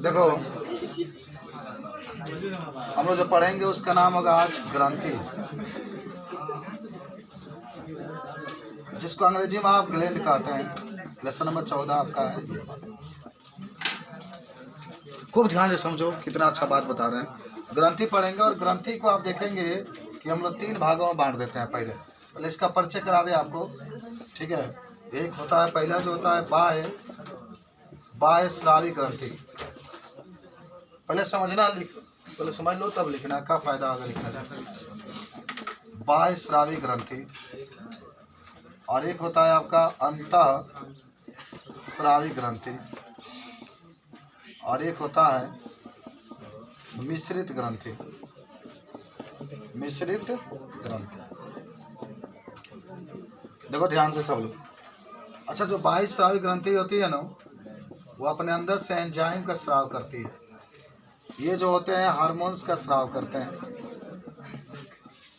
देखो हम लोग जो पढ़ेंगे उसका नाम होगा आज ग्रंथि, जिसको अंग्रेजी में आप ग्लैंड कहते हैं। लेसन नंबर 14 आपका है ये। खूब ध्यान से समझो, कितना अच्छा बात बता रहे हैं। ग्रंथि पढ़ेंगे और ग्रंथि को आप देखेंगे कि हम लोग 3 भागों में बांट देते हैं। पहले इसका परिचय करा दे आपको, ठीक है। एक होता है, पहला जो होता है बाह्य स्रावी ग्रंथि। पहले समझना, पहले समझ लो तब लिखना, क्या फायदा होगा लिखने से। बाह्य स्रावी ग्रंथि, और एक होता है आपका अंतः स्रावी ग्रंथि, और एक होता है मिश्रित ग्रंथि। मिश्रित ग्रंथि, देखो ध्यान से सब लोग। अच्छा, जो बाह्य स्रावी ग्रंथि होती है ना, वो अपने अंदर से एंजाइम का स्राव करती है। ये जो होते हैं हार्मोन्स का स्राव करते हैं,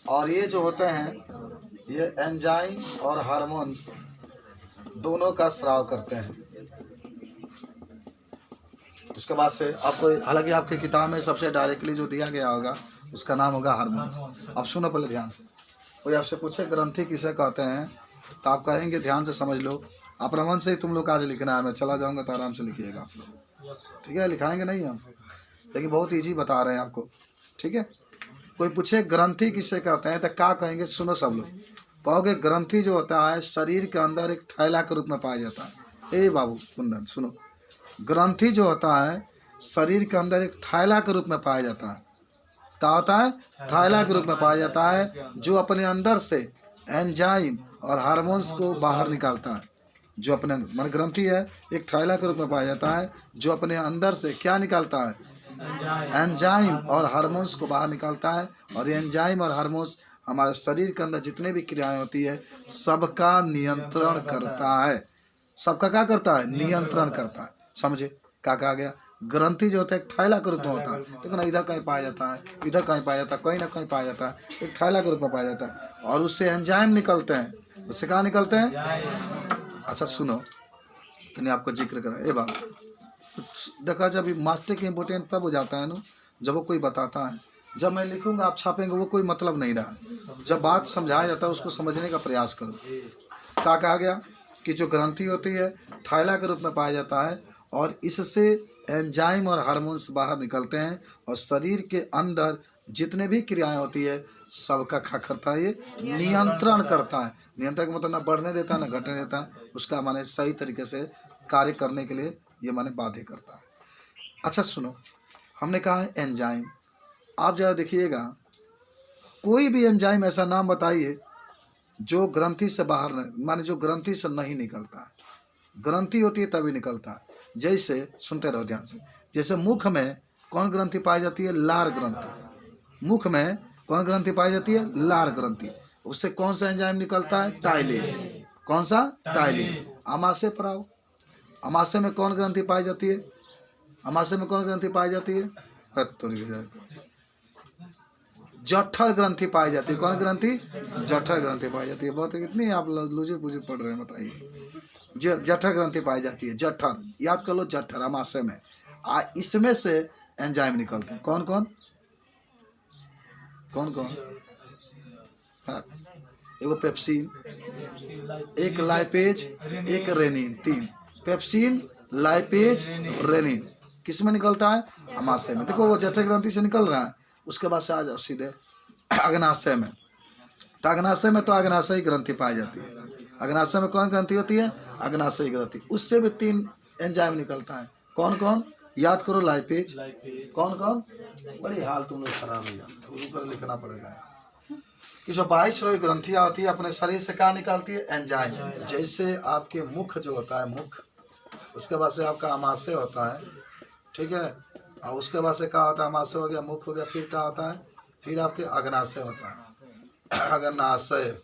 और ये जो होते हैं ये एंजाइम और हार्मोन्स दोनों का स्राव करते हैं। उसके बाद से आपको, हालांकि आपकी किताब में सबसे डायरेक्टली जो दिया गया होगा उसका नाम होगा हार्मोन्स। अब सुनो पहले ध्यान से, कोई आपसे पूछे ग्रंथि किसे कहते हैं तो आप कहेंगे ध्यान से समझ लो। अपना मन से ही तुम लोग आज लिखना है, मैं चला जाऊंगा तो आराम से लिखिएगा आप लोग, ठीक है। लिखाएंगे नहीं हम, लेकिन बहुत इजी बता रहे हैं आपको, ठीक है। कोई पूछे ग्रंथि किसे कहते हैं तो क्या कहेंगे, सुनो सब लोग। कहोगे ग्रंथि जो होता है शरीर के अंदर एक थैला के रूप में पाया जाता है। ए बाबू कुंदन सुनो, ग्रंथि जो होता है शरीर के अंदर एक थैला के रूप में पाया जाता है। क्या होता है? थैला के रूप में पाया जाता है, जो अपने अंदर से एंजाइम और हार्मोन्स को बाहर निकालता है। जो अपने मन ग्रंथि है एक थैला के रूप में पाया जाता है, जो अपने अंदर से क्या निकालता है? एंजाइम और हार्मोन्स को बाहर निकालता है। और ये एंजाइम और हार्मोन्स हमारे शरीर के अंदर जितने भी क्रियाएं होती है सबका नियंत्रण करता है। सबका क्या करता है? नियंत्रण करता है। समझे क्या कहा गया? ग्रंथि जो होता है एक थैला के रूप में होता है, लेकिन इधर कहीं पाया जाता है, इधर कहीं पाया जाता है, कहीं ना कहीं पाया जाता है, एक थैला के रूप में पाया जाता है। और उससे एंजाइम निकलते हैं। उससे क्या निकलते हैं? अच्छा सुनो, मैंने आपको जिक्र करा। ए बाबू देखा, जब मास्टर की इम्पोर्टेंट तब हो जाता है ना जब वो कोई बताता है। जब मैं लिखूंगा आप छापेंगे, वो कोई मतलब नहीं रहा। जब बात समझाया जाता है उसको समझने का प्रयास करो। क्या कहा गया कि जो ग्रंथि होती है थैला के रूप में पाया जाता है, और इससे एंजाइम और हार्मोन्स बाहर निकलते हैं, और शरीर के अंदर जितने भी क्रियाएं होती है सबका क्या करता है? ये नियंत्रण करता है। नियंत्रण का मतलब ना बढ़ने देता है ना घटने देता है, उसका माने सही तरीके से कार्य करने के लिए ये माने बाध्य करता है। अच्छा सुनो, हमने कहा है एंजाइम। आप जरा देखिएगा, कोई भी एंजाइम ऐसा नाम बताइए जो ग्रंथि से बाहर माने जो ग्रंथि से नहीं निकलता है। ग्रंथि होती है तभी निकलता है। जैसे सुनते रहो ध्यान से, जैसे मुख में कौन ग्रंथि पाई जाती है? लार ग्रंथि। मुख में कौन ग्रंथि पाई जाती है? लार ग्रंथि। उससे कौन सा एंजाइम निकलता है? टाइलिन। कौन सा? टाइलिन। आमाशय पर आओ, आमाशय में कौन ग्रंथि पाई जाती है? आमाशय में कौन ग्रंथि पाई जाती है? जठर ग्रंथि पाई जाती है। कौन ग्रंथि? जठर ग्रंथि पाई जाती है। बहुत कितनी आप लूजे पूजे पढ़ रहे हैं बताइए। जठर ग्रंथि पाई जाती है। जठर याद कर लो, जठर आमाशय में। इसमें से एंजाइम निकलते हैं। कौन कौन? कौन कौन? एगो पेप्सिन, एक लाइपेज, एक रेनिन। 3 पेप्सिन, लाइपेज, रेनिन किस में निकलता है? आमाशय में। देखो वो जठर ग्रंथि से निकल रहा है, उसके बाद से आ जाओ सीधे अग्नाशय में। तो अग्नाशय में तो अग्नाशयी ग्रंथि पाई जाती है। अग्नाशय में कौन ग्रंथि होती है? अग्नाशयी ग्रंथि। उससे भी 3 एंजाइम निकलता है। कौन कौन? याद करो। लाइपेज। कौन कौन? बड़ी हाल तुम लोग खराब हो जाते, ऊपर लिखना पड़ेगा कि जो 22 ग्रंथियाँ होती है अपने शरीर से क्या निकालती है? एंजाइम। जैसे आपके मुख जो होता है, मुख, उसके बाद से आपका आमाशय होता है, ठीक है। और उसके बाद से क्या होता है? आमाशय हो गया, मुख हो गया, फिर क्या होता है? फिर आपके अग्नाशय होता है। अग्नाशय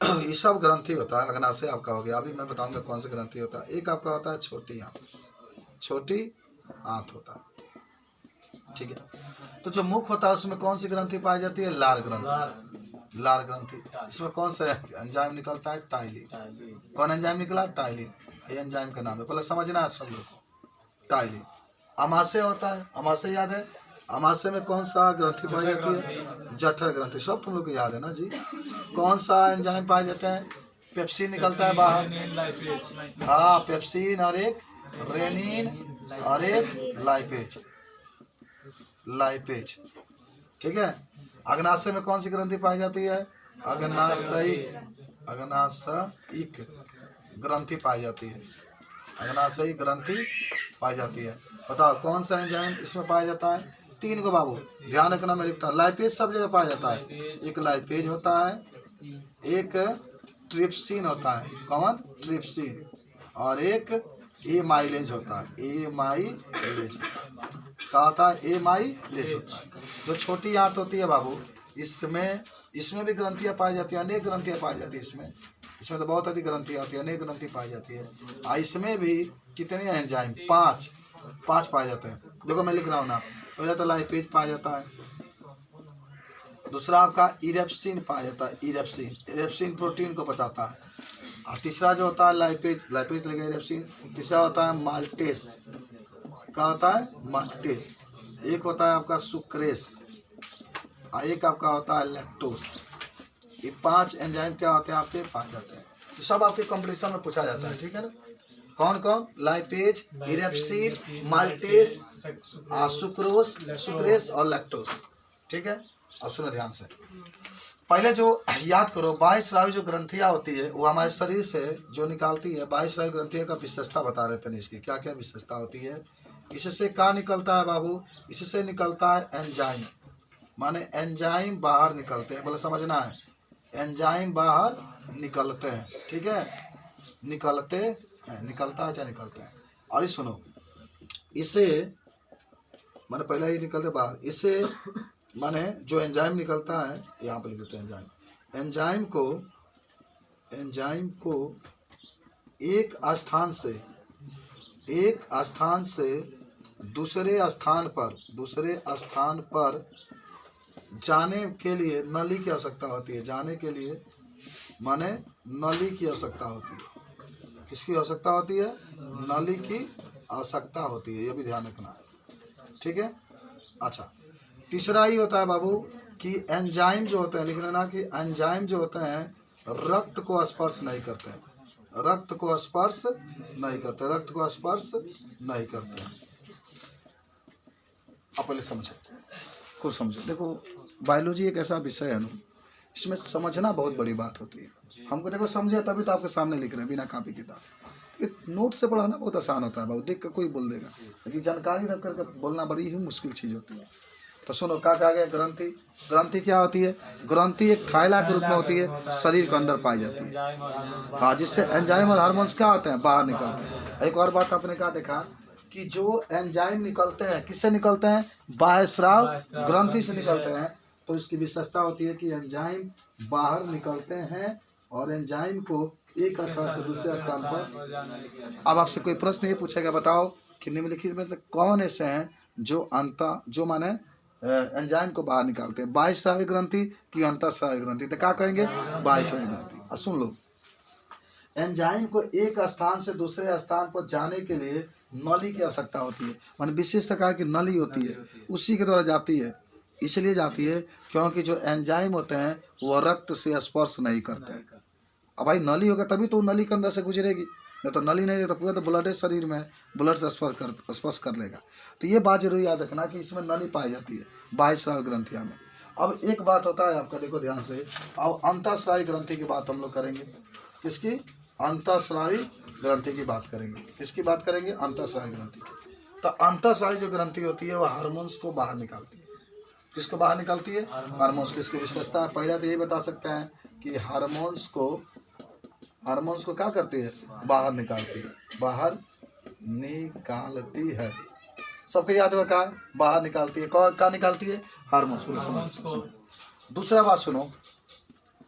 ये सब ग्रंथि होता है। अग्नाशय आपका हो गया। अभी मैं बताऊंगा कौन सा ग्रंथि होता है। एक आपका होता है छोटी आंत, छोटी आंत होता है, ठीक है। तो जो मुख होता है उसमें कौन सी ग्रंथि पाई जाती है? लार ग्रंथि। लार ग्रंथि। इसमें कौन सा एंजाइम निकलता है? टाइलिन। कौन एंजाइम निकला? टाइलिन। ये एंजाइम का नाम है, पहले समझना है सब लोग को। टाइलिन। अमाशय होता है, अमाशय याद है? अमाशय में कौन सा ग्रंथि पाई जाती है? जठर ग्रंथि। सब तुम लोग को याद है ना जी। कौन सा एंजाइम पाए जाते हैं? पेप्सिन निकलता है बाहर। हाँ, पेप्सिन और एक रेनिन और एक लाइपेज, लाइपेज। ठीक है। अग्नाशय में कौन सी ग्रंथि पाई जाती है? अग्नाशयिक, अग्नाशयिक ग्रंथि पाई जाती है, अग्नाशयिक ग्रंथि पाई जाती है। बताओ कौन सा एंजाइम इसमें पाया जाता है? 3 को बाबू ध्यान रखना, मैं लिखता हूँ। लाइपेज सब जगह पाया जाता है। एक लाइपेज होता है, एक ट्रिप्सिन होता है। कौन? ट्रिप्सिन। और एक एमाइलेज होता है। एमाइलेज क्या होता है? एमाइलेज होता है। जो छोटी आंत होती है बाबू, इसमें भी ग्रंथियाँ पाई जाती है, अनेक ग्रंथियाँ पाई जाती है। इसमें तो बहुत अधिक ग्रंथियाँ होती है, अनेक ग्रंथि पाई जाती है। इसमें भी कितने एंजाइम? 5 पाए जाते हैं। देखो मैं लिख रहा हूँ ना। पहले तो लाइपेज पाया जाता है, दूसरा आपका इरेप्सिन पाया जाता है। इरेप्सिन प्रोटीन को पचाता है। और तीसरा जो होता है लाइपेज लगेगा इरेप्सिन। तीसरा होता है माल्टेस। क्या होता है? माल्टेस। एक होता है आपका सुक्रेस और एक आपका होता है लैक्टोस। ये 5 एंजाइम क्या होते हैं? आपके पाए जाते हैं। तो सब आपके कॉम्पिटिशन में पूछा जाता है। ठीक है ना? कौन कौन? लाइपेज, इरेप्सिन, माल्टेस, सुक्रेस और लैक्टोस। ठीक है। और सुनो ध्यान से, पहले जो याद करो, 22 स्रावी जो ग्रंथियाँ होती है वो हमारे शरीर से जो निकालती है, 22 स्रावी ग्रंथियों का विशेषता बता रहे थे। इसकी क्या क्या विशेषता होती है? इससे क्या निकलता है बाबू? इससे निकलता है एंजाइम, माने एंजाइम बाहर निकलते हैं। बोले समझना है, एंजाइम बाहर निकलते हैं। ठीक है, निकलते हैं, निकलता है चाहे निकलते हैं। और इस सुनो, इसे माने पहले ही निकलते बाहर, इसे माने जो एंजाइम निकलता है, यहाँ पे लिख देते हैं एंजाइम। एंजाइम को एक स्थान से दूसरे स्थान पर जाने के लिए नली की आवश्यकता होती है। जाने के लिए माने नली की आवश्यकता होती है। किसकी आवश्यकता होती है? नली की आवश्यकता होती है। ये भी ध्यान रखना है। ठीक है। अच्छा, तीसरा ही होता है बाबू कि एंजाइम जो होते हैं, लिख लेना कि एंजाइम जो होते हैं रक्त को स्पर्श नहीं करते हैं। रक्त को स्पर्श नहीं करते हैं। आप पहले समझे, कुछ समझो। देखो बायोलॉजी एक ऐसा विषय है ना, इसमें समझना बहुत बड़ी बात होती है। हमको देखो समझे तभी तो आपके सामने लिख रहे हैं बिना कापी किताब। नोट से पढ़ाना बहुत आसान होता है बाबू, देख कर कोई बोल देगा, लेकिन जानकारी रख करके बोलना बड़ी ही मुश्किल चीज़ होती है। तो सुनो क्या कहा गया? ग्रंथि क्या होती है? ग्रंथि एक थैला के रूप में होती है, शरीर के अंदर पाई जाती है। हाँ, जिससे एंजाइम और हार्मोन्स क्या होते हैं? बाहर निकलते हैं। एक और बात आपने क्या देखा कि जो एंजाइम निकलते हैं किससे निकलते हैं? बाह्य स्राव ग्रंथि से निकलते हैं। तो इसकी विशेषता होती है कि एंजाइम बाहर निकलते हैं और एंजाइम को एक स्थान से दूसरे स्थान पर। अब आपसे कोई प्रश्न ये पूछेगा, बताओ कि निम्नलिखित में कौन ऐसे हैं जो माने एंजाइम को बाहर निकालते हैं? बाह्य स्रावी ग्रंथि कि अंतःस्रावी ग्रंथि? तो क्या कहेंगे? बाह्य स्रावी ग्रंथि। और सुन लो, एंजाइम को एक स्थान से दूसरे स्थान पर जाने के लिए नली की आवश्यकता होती है। माने विशेष प्रकार की नली होती है, उसी के द्वारा जाती है। इसलिए जाती है क्योंकि जो एंजाइम होते हैं वो रक्त से स्पर्श नहीं करते हैं। अब भाई नली होगा तभी तो नली के अंदर से गुजरेगी, नहीं तो नली नहीं तो पूरा तो ब्लड है शरीर में, ब्लड से स्पर्श कर लेगा। तो ये बात जरूर याद रखना कि इसमें नली पाई जाती है बाह्य स्रावी ग्रंथियाँ में। अब एक बात होता है आपका, देखो ध्यान से, अब अंतःस्रावी ग्रंथि की बात हम लोग करेंगे। किसकी? अंतःस्रावी ग्रंथि की बात करेंगे। किसकी बात करेंगे? अंतःस्रावी ग्रंथि की। तो अंतःस्रावी जो ग्रंथि होती है वो हार्मोन्स को बाहर निकालती है। किसको बाहर निकालती है? हार्मोन्स। किसकी विशेषता है? पहले तो यही बता सकते हैं कि हार्मोन्स को क्या करती है? बाहर निकालती है। बाहर निकालती है। सबको याद होगा क्या? बाहर निकालती है। क्या निकालती है? हार्मोन्स। दूसरा बात सुनो,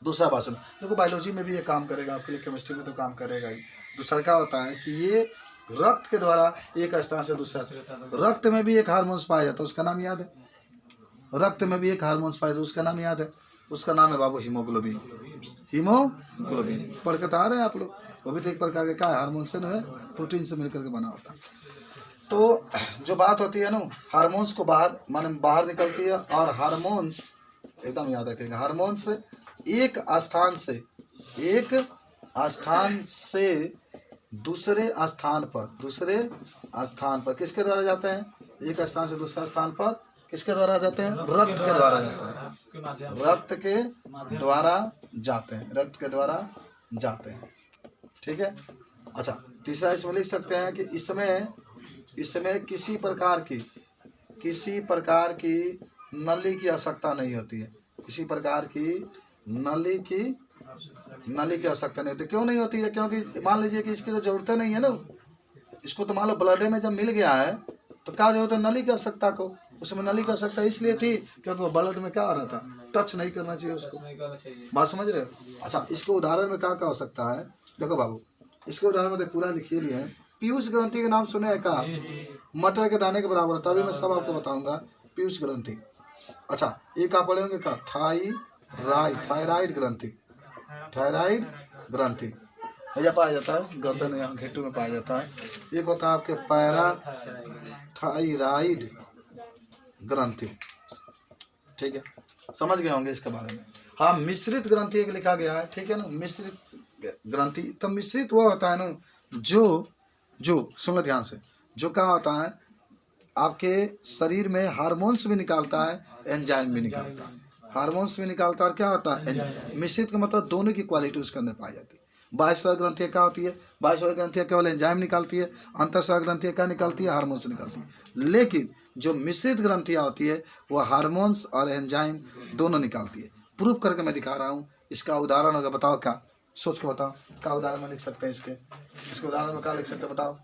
देखो बायोलॉजी में भी ये काम करेगा आपके लिए, केमिस्ट्री में तो काम करेगा ही। दूसरा क्या होता है कि ये रक्त के द्वारा एक स्थान से दूसरा, रक्त में भी एक हार्मोन्स पाया जाता है, उसका नाम याद है? रक्त में भी एक हार्मोन्स पाया जाता है, उसका नाम याद है? उसका नाम है बाबू हीमोग्लोबिन। हीमोग्लोबिन पढ़ के तो आ रहे हैं आप लोग। वो भी तो एक प्रकार के क्या हार्मोन से है, प्रोटीन से मिलकर के बना होता है। तो जो बात होती है ना, हार्मोन्स को बाहर माने बाहर निकलती है, और हार्मोन्स एकदम याद रखेगा, हार्मोन्स एक स्थान से दूसरे स्थान पर किसके द्वारा जाते हैं? एक स्थान से दूसरा स्थान पर किसके द्वारा जाते हैं? रक्त के द्वारा जाते हैं, रक्त के द्वारा जाते हैं। ठीक है। अच्छा, तीसरा इसमें लिख सकते हैं कि इसमें किसी प्रकार की नली की आवश्यकता नहीं होती है। किसी प्रकार की नली की आवश्यकता नहीं होती। क्यों नहीं होती है? क्योंकि मान लीजिए कि इसकी तो जरूरतें नहीं है ना, इसको तो मान लो ब्लड में जब मिल गया है तो क्या जरूरत है नली की आवश्यकता को? उसमें नली की आवश्यकता इसलिए थी क्योंकि वो ब्लड में क्या आ रहा था, टच नहीं करना चाहिए उसको। बात समझ रहे हो? अच्छा, इसको उदाहरण में क्या हो सकता है? देखो बाबू, इसके उदाहरण में पूरा लिखिए लिए हैं। पीयूष ग्रंथि के नाम सुने हैं का? मटर के दाने के बराबर होता है। अभी मैं सब आपको बताऊंगा। पीयूष ग्रंथि। अच्छा, एक आप पढ़ेंगे का? थायराइड ग्रंथि यह पाया जाता है गर्दन यहाँ घेटू में पाया जाता है। एक होता है आपके पैराथायराइड ग्रंथि। ठीक है, समझ गए होंगे इसके बारे में। हाँ, मिश्रित ग्रंथि एक लिखा गया है। ठीक है ना, मिश्रित ग्रंथि। तो मिश्रित वो होता है ना जो सुन लो ध्यान से, जो क्या होता है आपके शरीर में हार्मोन्स भी निकालता है, एंजाइम भी निकालता है। हार्मोन्स भी निकालता है और क्या होता है एंजाइम। मिश्रित का मतलब दोनों की क्वालिटी उसके अंदर पाई जाती है। बाह्यस्रावी ग्रंथियाँ क्या होती है? बाह्यस्रावी ग्रंथियाँ केवल एंजाइम निकालती है। अंतःस्रावी ग्रंथियाँ क्या निकालती है? हार्मोन्स निकालती है। लेकिन जो मिश्रित ग्रंथियाँ होती है वो हार्मोन्स और एंजाइम दोनों निकालती है। प्रूफ करके मैं दिखा रहा हूँ। इसका उदाहरण होगा, बताओ क्या? सोच के बताओ, क्या उदाहरण में लिख सकते हैं इसके उदाहरण में क्या लिख सकते हैं? बताओ,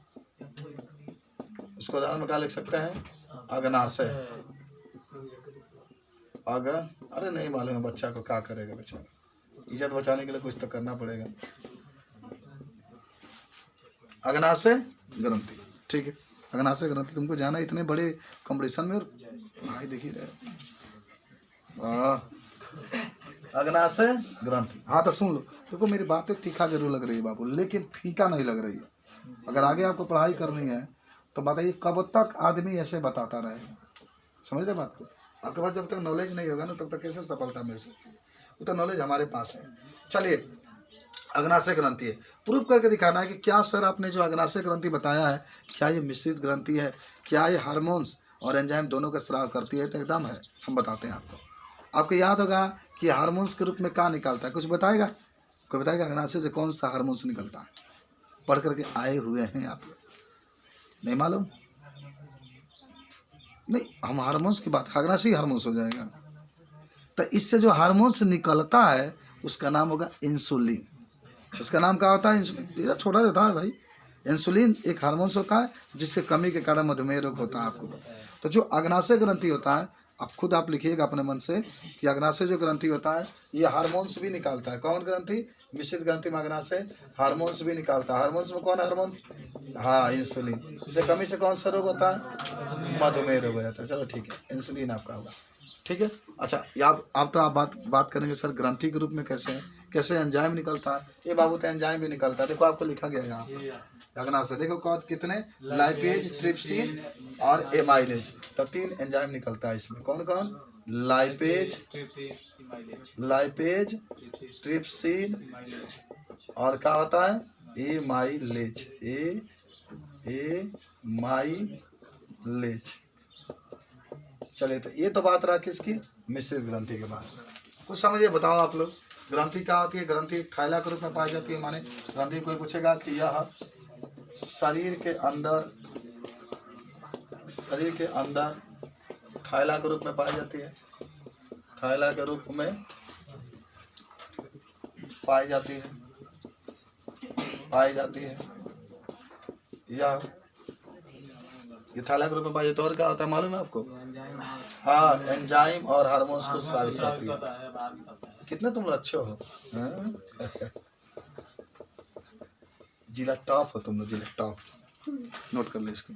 इसको उदाहरण में क्या लिख सकते हैं? अग्नाशय। अरे नहीं मालूम है बच्चा को, क्या करेगा बेचारा? इज्जत बचाने के लिए कुछ तो करना पड़ेगा। अग्नाशय ग्रंथि। ठीक है, अग्नाशय ग्रंथि तुमको जाना इतने बड़े कंपटीशन में, और भाई देख ही रहे। अग्नाशय ग्रंथि। हाँ तो सुन लो, देखो मेरी बातें तीखा जरूर लग रही है बाबू, लेकिन फीका नहीं लग रही है। अगर आगे आपको पढ़ाई करनी है तो बताइए कब तक आदमी ऐसे बताता रहेगा? समझ रहे बात को? आपके पास जब तक नॉलेज नहीं होगा ना तब तक कैसे सफलता मिल सकती है? वो तो नॉलेज हमारे पास है। चलिए, अग्नाशय ग्रंथि है। प्रूफ करके दिखाना है कि क्या सर आपने जो अग्नाशय ग्रंथि बताया है, क्या ये मिश्रित ग्रंथि है? क्या ये हार्मोन्स और एंजाइम दोनों का स्राव करती है? तो एकदम है, हम बताते हैं आपको। आपको याद होगा कि हार्मोन्स के रूप में क्या निकलता है? कुछ बताएगा? कोई बताएगा अग्नाशय से कौन सा हार्मोन्स निकलता है? पढ़ करके आए हुए हैं आप? नहीं मालूम? नहीं, हम हार्मोन्स की बात, अग्नाशय हार्मोन्स हो जाएगा। तो इससे जो हार्मोन्स निकलता है उसका नाम होगा इंसुलिन। इसका नाम क्या होता है? इंसुलिन। छोटा सा था भाई। इंसुलिन एक हार्मोन्स होता है जिससे कमी के कारण मधुमेह रोग होता है आपको। तो जो अग्नाशय ग्रंथि होता है, अब खुद आप लिखिएगा अपने मन से कि अग्नाशय जो ग्रंथि होता है ये हार्मोन्स भी निकालता है। कौन ग्रंथि? मिश्रित ग्रंथि में अग्नाशय हार्मोन्स भी निकालता है। हार्मोन्स में कौन हार्मोन्स? हाँ, इंसुलिन। इससे कमी से कौन सा रोग होता है? मधुमेह रोग हो जाता है। चलो ठीक है, इंसुलिन आपका होगा। ठीक है। अच्छा, आप तो आप बात करेंगे सर ग्रंथि के रूप में कैसे है, कैसे एंजाइम निकलता है? ये बाबू तो एंजाइम भी निकलता है। देखो आपको लिखा गया यहाँ अग्नाशय, देखो कौन कितने? लाइपेज, ट्रिप्सिन और एमाइलेज। तो 3 एंजाइम निकलता है इसमें। कौन कौन? लाइपेज, ट्रिप्सिन और क्या होता है? एमाइलेज। एमाइलेज। चलिए, तो ये तो बात रहा किसकी? मिश्रित ग्रंथि के बारे में। कुछ समझिए, बताओ आप लोग। ग्रंथि क्या होती है? ग्रंथि थैला के रूप में पाई जाती है। माने ग्रंथि कोई पूछेगा कि यह शरीर के अंदर थैला के रूप में पाई जाती है। थैला के रूप में पाई जाती है। ये थैला के रूप में पाई जाती है। और क्या होता है मालूम है आपको? हाँ, एंजाइम और हार्मोन्स को स्रावित करती है। कितने तुम लोग अच्छे हो, जिला टॉप हो तुम लोग, जिला टॉप। नोट कर ले इसको।